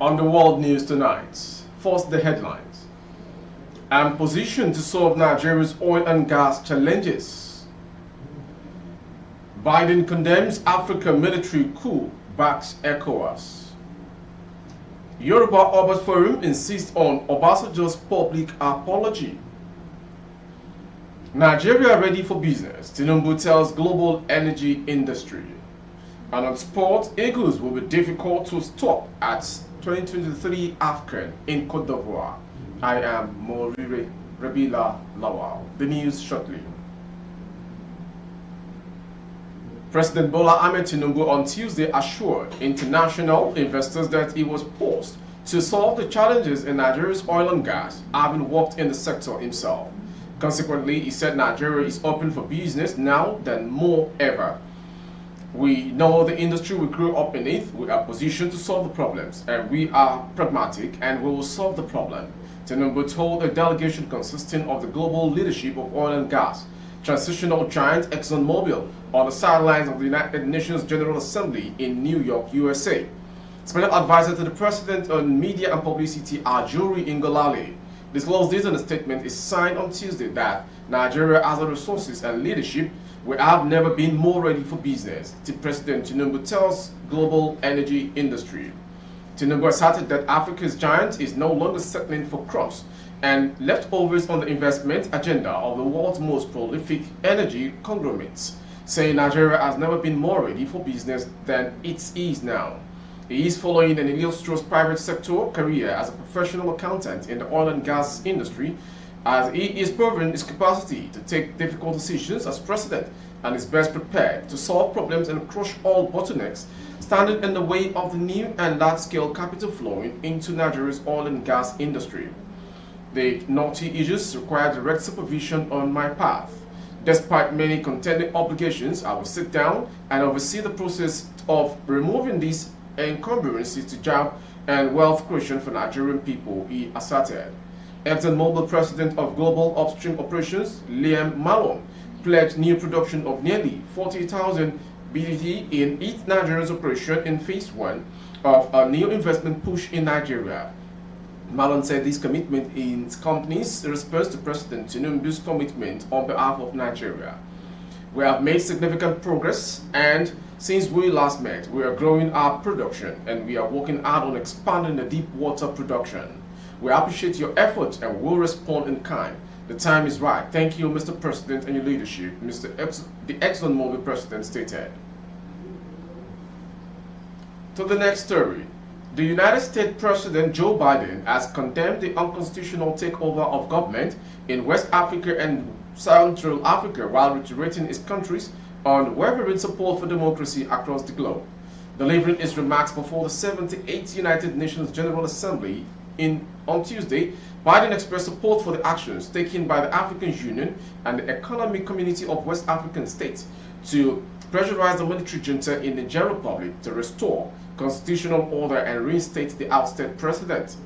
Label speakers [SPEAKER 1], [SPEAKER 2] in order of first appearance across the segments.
[SPEAKER 1] On the world news tonight, first the headlines. I'm positioned to solve Nigeria's oil and gas challenges. Biden condemns Africa military coup, backs ECOWAS. Yoruba Obas Forum insists on Obasanjo'S public apology. Nigeria ready for business, Tinubu tells global energy industry. And on sport, Eagles will be difficult to stop at 2023 AFCON in Côte d'Ivoire. I am Morire Rabila Lawal. The news shortly. President Bola Ahmed Tinubu on Tuesday assured international investors that he was poised to solve the challenges in Nigeria's oil and gas, having worked in the sector himself. Consequently, he said Nigeria is open for business now than more ever. We know the industry we grew up in it, we are positioned to solve the problems, and we are pragmatic and we will solve the problem. Tinubu told a delegation consisting of the global leadership of oil and gas, transitional giant ExxonMobil, on the sidelines of the United Nations General Assembly in New York, USA. Special advisor to the president on media and publicity, Ajuri Ingolale, disclosed this in a statement is signed on Tuesday that Nigeria has the resources and leadership. We have never been more ready for business, the President Tinubu tells global energy industry. Tinubu asserted that Africa's giant is no longer settling for crumbs and leftovers on the investment agenda of the world's most prolific energy conglomerates, saying Nigeria has never been more ready for business than it is now. He is following an illustrious private sector career as a professional accountant in the oil and gas industry, as he is proving his capacity to take difficult decisions as president and is best prepared to solve problems and crush all bottlenecks standing in the way of the new and large-scale capital flowing into Nigeria's oil and gas industry. The knotty issues require direct supervision on my path. Despite many contending obligations, I will sit down and oversee the process of removing these encumbrances to job and wealth creation for Nigerian people, he asserted. ExxonMobil President of Global Upstream Operations, Liam Malone, pledged new production of nearly 40,000 BDT in each Nigerian's operation in phase 1 of a new investment push in Nigeria. Malone said this commitment in his company's response to President Tinubu's commitment on behalf of Nigeria. We have made significant progress, and since we last met, we are growing our production and we are working hard on expanding the deep water production. We appreciate your efforts and will respond in kind. The time is right. Thank you, Mr. President, and your leadership, the ExxonMobil President stated. To the next story. The United States President Joe Biden has condemned the unconstitutional takeover of government in West Africa and Central Africa while reiterating his country's unwavering support for democracy across the globe. Delivering his remarks before the 78th United Nations General Assembly on Tuesday, Biden expressed support for the actions taken by the African Union and the Economic Community of West African States to pressurize the military junta in the Niger Republic to restore constitutional order and reinstate the ousted president.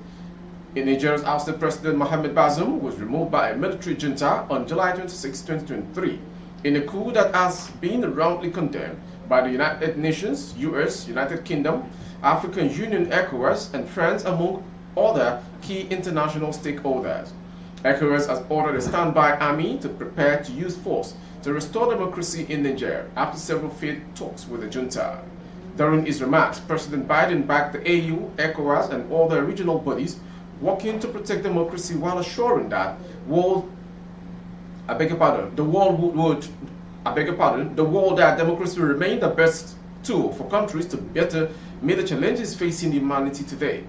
[SPEAKER 1] In Nigeria's ousted president Mohamed Bazoum was removed by a military junta on July 26, 2023, in a coup that has been roundly condemned by the United Nations, US, United Kingdom, African Union, ECOWAS, and France, among other key international stakeholders. ECOWAS has ordered a standby army to prepare to use force to restore democracy in Niger after several failed talks with the junta. During his remarks, President Biden backed the AU, ECOWAS, and other regional bodies working to protect democracy while assuring that the world that democracy will remain the best tool for countries to better meet the challenges facing humanity today.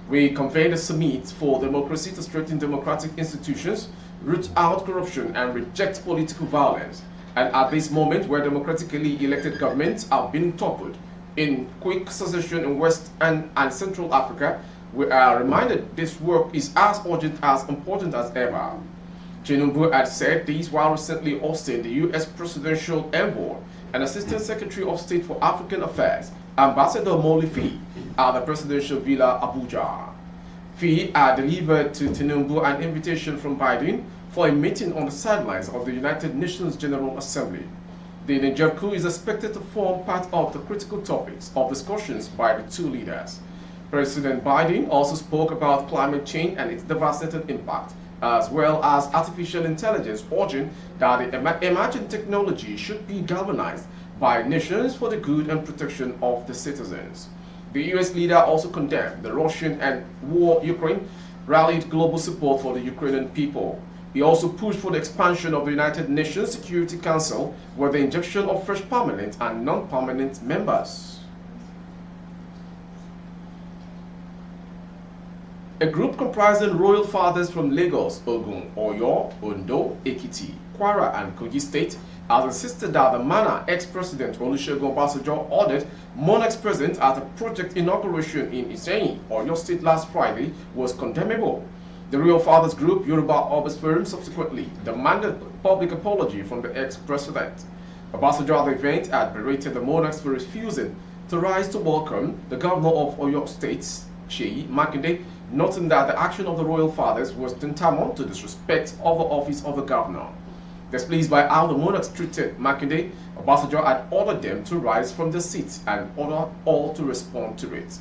[SPEAKER 1] We convened a summit for democracy to strengthen democratic institutions, root out corruption, and reject political violence. And at this moment, where democratically elected governments are being toppled in quick succession in West and Central Africa, we are reminded this work is as urgent as important as ever. Tinubu had said this while recently hosting the U.S. Presidential Envoy and Assistant Secretary of State for African Affairs, Ambassador Molly Fee, at the Presidential Villa Abuja. Fee had delivered to Tinubu an invitation from Biden for a meeting on the sidelines of the United Nations General Assembly. The Niger coup is expected to form part of the critical topics of discussions by the two leaders. President Biden also spoke about climate change and its devastating impact, as well as artificial intelligence, urging that the emerging technology should be galvanized by nations for the good and protection of the citizens. The U.S. leader also condemned the Russian and war Ukraine, rallied global support for the Ukrainian people. He also pushed for the expansion of the United Nations Security Council with the injection of fresh permanent and non-permanent members. A group comprising royal fathers from Lagos, Ogun, Oyo, Ondo, Ekiti, Kwara and Kogi State has insisted that the manner ex-President Olusegun Obasanjo ordered monarchs present at a project inauguration in Iseyin, Oyo State last Friday was condemnable. The Royal Fathers Group, Yoruba Obas firm, subsequently demanded public apology from the ex-president. Obasanjo at the event had berated the monarchs for refusing to rise to welcome the governor of Oyo State, Seyi Makinde, noting that the action of the Royal Fathers was tantamount to disrespect of the office of the governor. Displeased by how the monarchs treated Makinde, Obasanjo had ordered them to rise from their seats and ordered all to respond to it.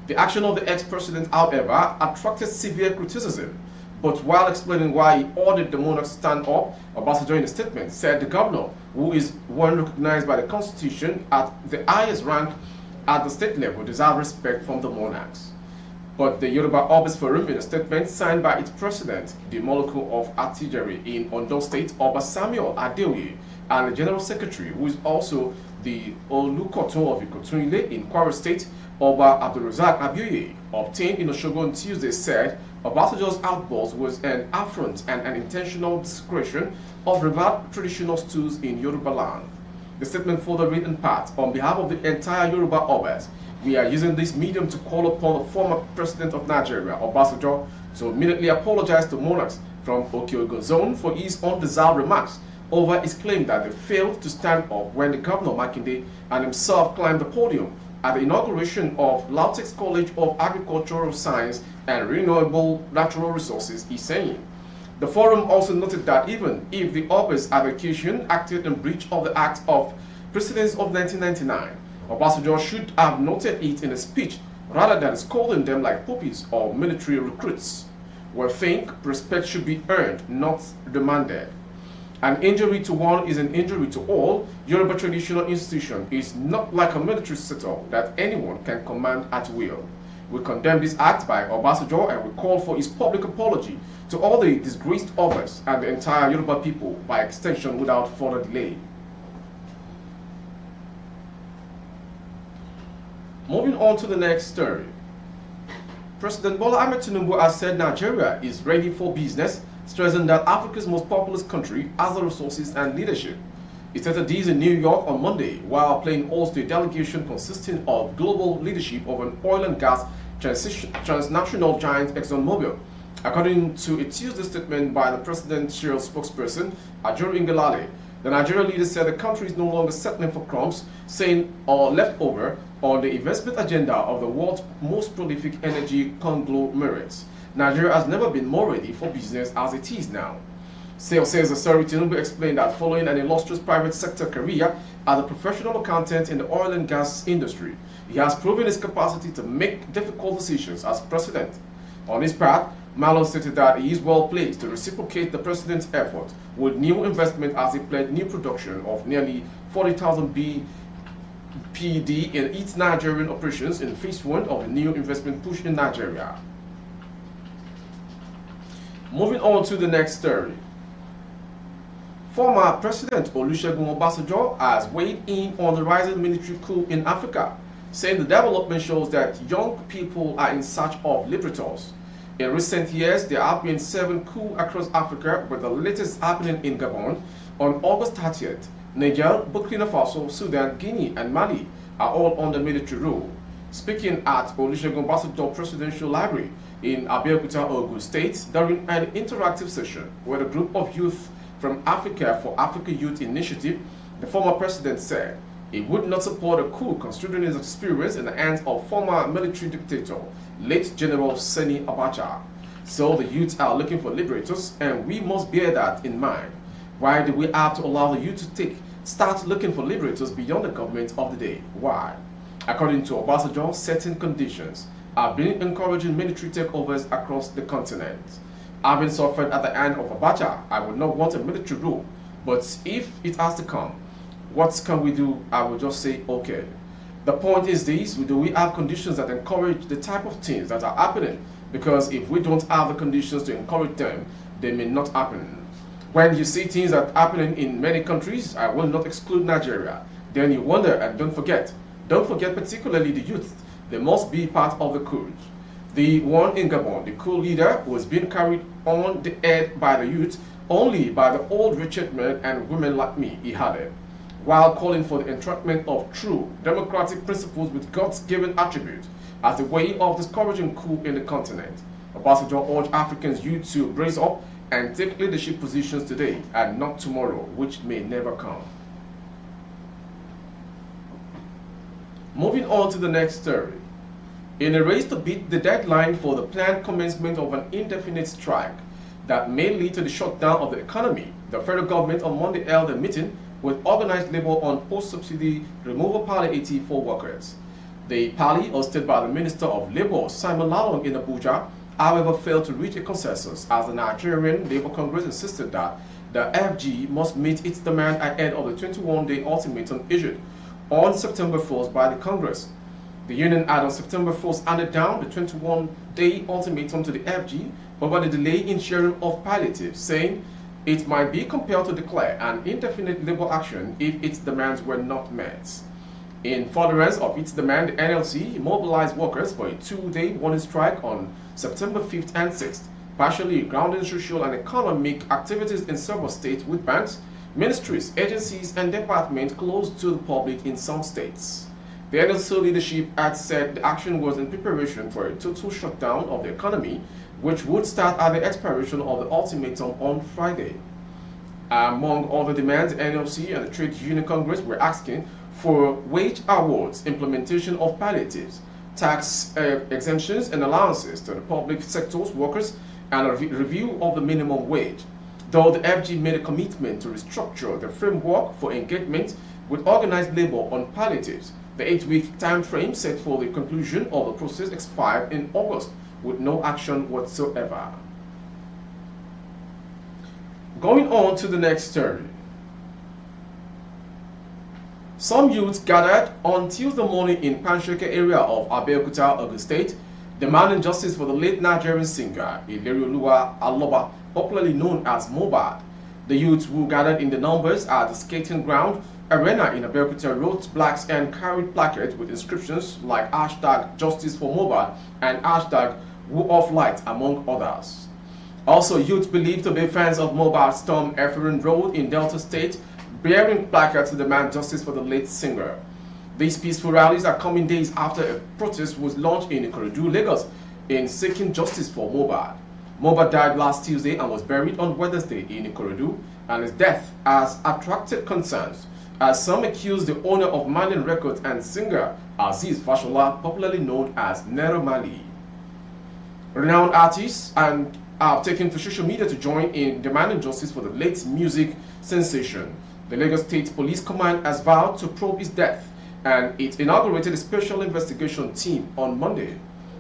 [SPEAKER 1] The action of the ex-president, however, attracted severe criticism. But while explaining why he ordered the monarchs to stand up, Obasanjo in a statement said the governor, who is one recognized by the constitution at the highest rank at the state level, deserves respect from the monarchs. But the Yoruba Obas Forum, in a statement signed by its president, the Moluku of Artillery in Ondo State, Oba Samuel Adeoye, and the General Secretary, who is also the Olukoto of Ikotunile in Kwara State, Oba Abdulrazak Abioye, obtained in Osogbo on Tuesday, said Obasanjo's outburst was an affront and an intentional desecration of revered traditional stools in Yoruba land. The statement further read in part, on behalf of the entire Yoruba Obas, we are using this medium to call upon the former president of Nigeria, Obasanjo, to immediately apologize to monarchs from Okeogun Zone for his undeserved remarks over his claim that they failed to stand up when the governor Makinde and himself climbed the podium at the inauguration of Lautex College of Agricultural Science and Renewable Natural Resources, Iseyin. The forum also noted that even if the Obas advocation acted in breach of the Act of Precedence of 1999, Obasanjo should have noted it in a speech rather than scolding them like puppies or military recruits. We think respect should be earned, not demanded. An injury to one is an injury to all. Yoruba traditional institution is not like a military setup that anyone can command at will. We condemn this act by Obasanjo and we call for his public apology to all the disgraced Obas and the entire Yoruba people by extension without further delay. Moving on to the next story. President Bola Tinubu has said Nigeria is ready for business, stressing that Africa's most populous country has the resources and leadership. He stated this in New York on Monday while playing host to a delegation consisting of global leadership of an oil and gas transnational giant ExxonMobil. According to a Tuesday statement by the presidential spokesperson, Ajuri Ngelale, the Nigerian leader said the country is no longer settling for crumbs, saying or left over on the investment agenda of the world's most prolific energy conglomerates. Nigeria has never been more ready for business as it is now. Says the Secretary Tinubu explained that following an illustrious private sector career as a professional accountant in the oil and gas industry, he has proven his capacity to make difficult decisions as president. On his part, Malo stated that he is well placed to reciprocate the president's effort with new investment as he planned new production of nearly 40,000 BPD in its Nigerian operations in phase 1 of the new investment push in Nigeria. Moving on to the next story. Former President Olusegun Obasanjo has weighed in on the rising military coup in Africa, saying the development shows that young people are in search of liberators. In recent years, there have been 7 coups across Africa, with the latest happening in Gabon on August 30th. Niger, Burkina Faso, Sudan, Guinea, and Mali are all under military rule. Speaking at Olusegun Obasanjo Presidential Library in Abeokuta, Ogun State, during an interactive session with a group of youth from Africa for Africa Youth Initiative, the former president said he would not support a coup considering his experience in the hands of former military dictator, late General Sani Abacha. So the youth are looking for liberators, and we must bear that in mind. Why do we have to allow the youth to start looking for liberators beyond the government of the day? Why? According to Obasanjo, certain conditions have been encouraging military takeovers across the continent. Having suffered at the hand of Abacha, I would not want a military rule, but if it has to come, what can we do? I will just say, okay. The point is this: do we have conditions that encourage the type of things that are happening? Because if we don't have the conditions to encourage them, they may not happen. When you see things that are happening in many countries, I will not exclude Nigeria, then you wonder, and don't forget particularly the youth, they must be part of the coup. The one in Gabon, the coup leader, was being carried on the head by the youth, only by the old wretched men and women like me, he added, while calling for the entrapment of true democratic principles with God's given attributes as a way of discouraging coup in the continent. Obasanjo urged Africans youth to brace up and take leadership positions today and not tomorrow, which may never come. Moving on to the next story. In a race to beat the deadline for the planned commencement of an indefinite strike that may lead to the shutdown of the economy, the federal government on Monday held a meeting with organized labor on post-subsidy removal palliative for workers. The parley, hosted by the Minister of Labor, Simon Lalong, in Abuja, however, failed to reach a consensus as the Nigerian Labour Congress insisted that the FG must meet its demand ahead of the 21-day ultimatum issued on September 1st by the Congress. The union had on September 1st handed down the 21-day ultimatum to the FG over the delay in sharing of palliatives, saying it might be compelled to declare an indefinite labor action if its demands were not met. In furtherance of its demand, the NLC mobilized workers for a 2-day warning strike on September 5th and 6th, partially grounding social and economic activities in several states with banks, ministries, agencies, and departments closed to the public in some states. The NLC leadership had said the action was in preparation for a total shutdown of the economy, which would start at the expiration of the ultimatum on Friday. Among other demands, the NLC and the Trade Union Congress were asking for wage awards, implementation of palliatives, tax exemptions and allowances to the public sector's workers, and a review of the minimum wage. Though the FG made a commitment to restructure the framework for engagement with organized labor on palliatives, the 8-week time frame set for the conclusion of the process expired in August, with no action whatsoever. Going on to the next story. Some youths gathered on Tuesday morning in Pansheke area of Abeokuta, Ogun State, demanding justice for the late Nigerian singer Ilerioluwa Aloba, popularly known as Mohbad. The youths who gathered in the numbers at the skating ground arena in Abeokuta wrote blacks and carried placards with inscriptions like #Justice for Mohbad and #WoOffLight, among others. Also, youths believed to be fans of Mohbad stormed Efferon Road in Delta State, bearing placards to demand justice for the late singer. These peaceful rallies are coming days after a protest was launched in Ikorodu, Lagos, in seeking justice for Mohbad. Mohbad died last Tuesday and was buried on Wednesday in Ikorodu, and his death has attracted concerns, as some accuse the owner of Malian Records and singer Aziz Fashola, popularly known as Nero Mali. Renowned artists have taken to social media to join in demanding justice for the late music sensation. The Lagos State Police Command has vowed to probe his death, and it inaugurated a special investigation team on Monday.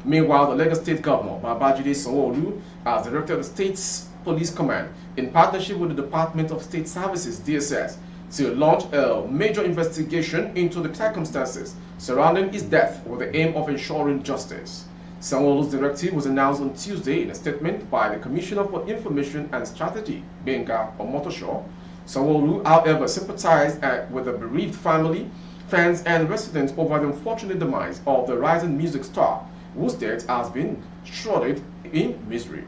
[SPEAKER 1] Meanwhile, the Lagos State Governor, Babajide Sanwo-Olu, has directed the state's police command, in partnership with the Department of State Services, DSS, to launch a major investigation into the circumstances surrounding his death with the aim of ensuring justice. Sanwo-Olu's directive was announced on Tuesday in a statement by the Commissioner for Information and Strategy, Benga Omotosho. Sanwo-Olu, however, sympathized with the bereaved family, fans, and residents over the unfortunate demise of the rising music star, whose death has been shrouded in misery.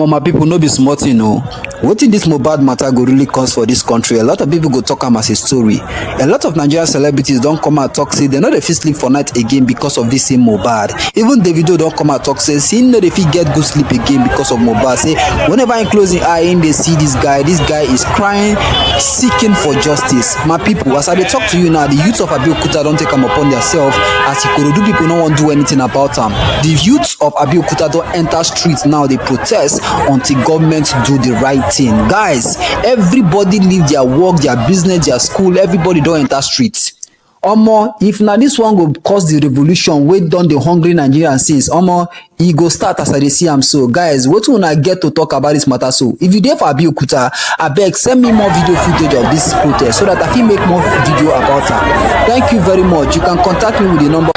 [SPEAKER 2] My people, no be small thing, no. Wetin this Mohbad matter go really cause for this country? A lot of people go talk am as a story. A lot of Nigerian celebrities don come out talk say dem no dey fit sleep for night again because of this same Mohbad. Even Davido don come out talk say him no dey fit get good sleep again because of Mohbad. Say whenever him close him eye, him dey see this guy is crying, seeking for justice. My people, as I dey talk to you now, the youth of Abeokuta don take am upon themselves as Ikorodu people no wan do anything about am. The youth of Abeokuta don enter streets now, dey protest until government do the right thing. Guys, everybody leave their work, their business, their school, everybody don enter streets. Omo, if na this one go cause the revolution wey don dey hungry Nigerians since, omo, e go start as I dey see am so. Guys, wetin una get to talk about this matter so? If you dey for Abeokuta, abeg send me more video footage of this protest so that I fit make more video about am. Thank you very much. You can contact me with the number.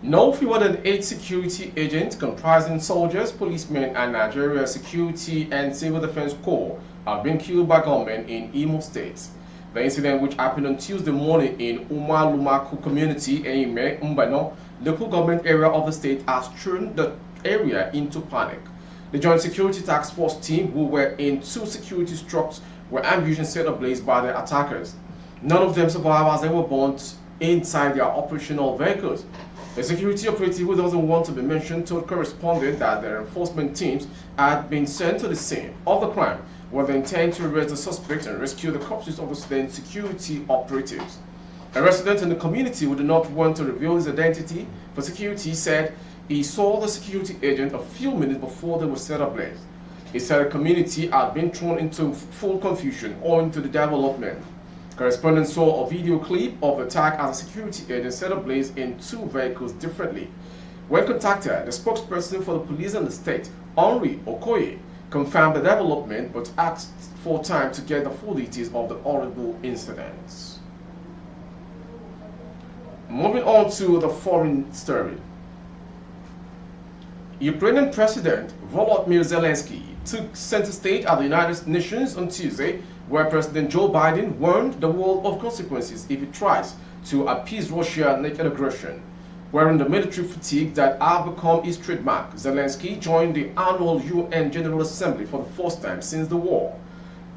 [SPEAKER 1] No fewer than 8 security agents comprising soldiers, policemen, and Nigeria Security and Civil Defense Corps have been killed by gunmen in Imo State. The incident, which happened on Tuesday morning in Umalumaku community, Eime, Mbano, local government area of the state, has thrown the area into panic. The Joint Security Task Force team, who were in 2 security trucks, were ambushed and set ablaze by the attackers. None of them survived as they were burnt inside their operational vehicles. The security operative, who doesn't want to be mentioned, told correspondent that their enforcement teams had been sent to the scene of the crime with the intent to arrest the suspects and rescue the corpses of the slain security operatives. A resident in the community who did not want to reveal his identity for security said he saw the security agent a few minutes before they were set ablaze. He said the community had been thrown into full confusion owing to the development. Correspondents saw a video clip of the attack as a security agent set ablaze in 2 vehicles differently. When contacted, the spokesperson for the police in the state, Henry Okoye, confirmed the development but asked for time to get the full details of the horrible incidents. Moving on to the foreign story. Ukrainian President Volodymyr Zelensky took center stage at the United Nations on Tuesday, where President Joe Biden warned the world of consequences if it tries to appease Russia's naked aggression. Wearing the military fatigue that have become his trademark, Zelensky joined the annual UN General Assembly for the first time since the war.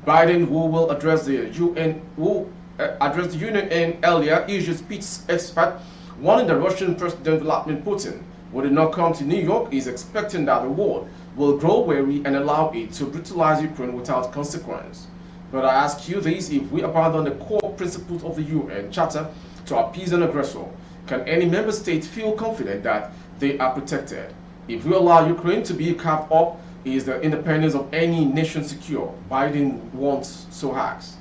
[SPEAKER 1] Biden, who will address the UN, in earlier, issued speech expert warning the Russian President Vladimir Putin, who did not come to New York, is expecting that the world will grow wary and allow it to brutalize Ukraine without consequence. But I ask you this: if we abandon the core principles of the UN Charter to appease an aggressor, can any member state feel confident that they are protected? If we allow Ukraine to be carved up, is the independence of any nation secure? Biden wants so asks.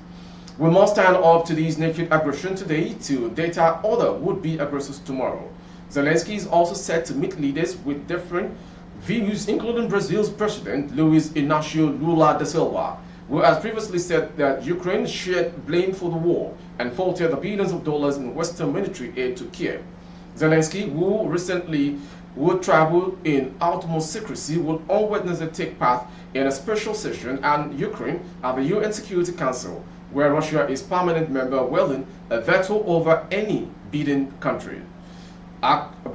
[SPEAKER 1] We must stand up to these naked aggression today to deter other would-be aggressors tomorrow. Zelensky is also set to meet leaders with different views, including Brazil's President Luiz Inácio Lula da Silva, who has previously said that Ukraine shared blame for the war and faulted the billions of dollars in Western military aid to Kiev. Zelensky, who recently would travel in utmost secrecy, will on Wednesday take part in a special session in Ukraine at the UN Security Council, where Russia is permanent member, wielding a veto over any bidding country.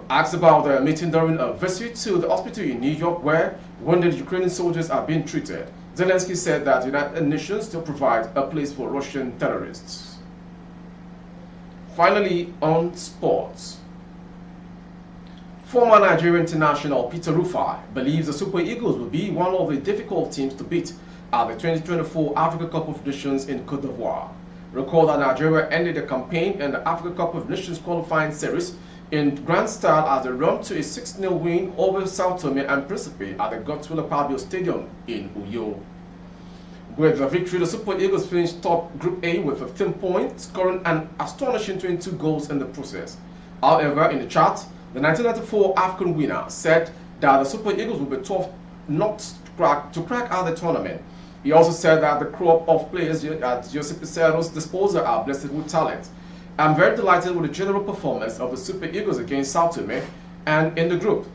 [SPEAKER 1] Asked about the meeting during a visit to the hospital in New York where wounded Ukrainian soldiers are being treated, Zelensky said that the United Nations still provides a place for Russian terrorists. Finally, on sports. Former Nigerian international Peter Rufai believes the Super Eagles will be one of the difficult teams to beat at the 2024 Africa Cup of Nations in Cote d'Ivoire. Recall that Nigeria ended the campaign in the Africa Cup of Nations qualifying series in grand style as they run to a 6-0 win over Sao Tome and Principe at the Godswill Akpabio Stadium in Uyo. With the victory, the Super Eagles finished top Group A with 15 points, scoring an astonishing 22 goals in the process. However, in the chart, the 1994 African winner said that the Super Eagles will be tough not to crack out the tournament. He also said that the crop of players at Jose Pesero's disposal are blessed with talent. I'm very delighted with the general performance of the Super Eagles against Sao Tome and in the group.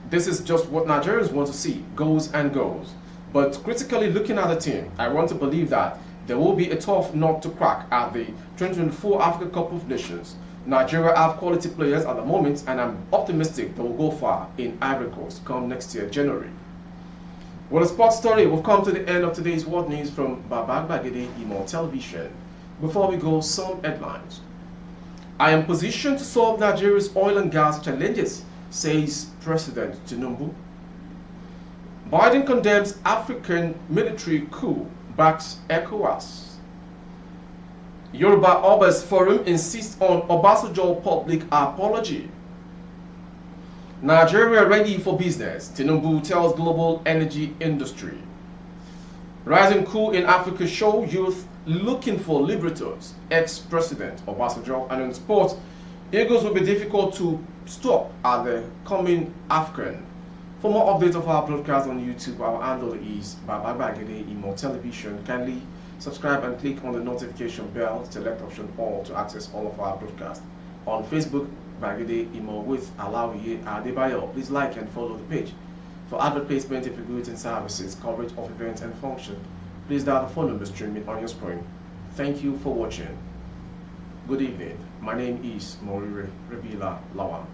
[SPEAKER 1] This is just what Nigerians want to see, goals and goals. But critically looking at the team, I want to believe that there will be a tough nut to crack at the 2024 Africa Cup of Nations. Nigeria have quality players at the moment, and I'm optimistic they will go far in Ivory Coast come next year, January. With a sports story, we've come to the end of today's World News from Babag Bagede Imo Television. Before we go, some headlines. I am positioned to solve Nigeria's oil and gas challenges, says President Tinubu. Biden condemns African military coup, backs ECOWAS. Yoruba Obas Forum insists on Obasanjo'S public apology. Nigeria ready for business, Tinubu tells global energy industry. Rising coup in Africa show youth looking for liberators, ex-President Obasanjo. And in sports, Eagles will be difficult to stop at the coming AFCON. For more updates of our broadcast on YouTube, our handle is Babagede Imo Television. Kindly subscribe and click on the notification bell, select option all to access all of our broadcasts. On Facebook, Bagede Imo with Alawiye Adebayo. Please like and follow the page. For advert placement, if you're goods and services, coverage of events and function, please dial the phone number streaming on your screen. Thank you for watching. Good evening. My name is Morire Rebila Lawan.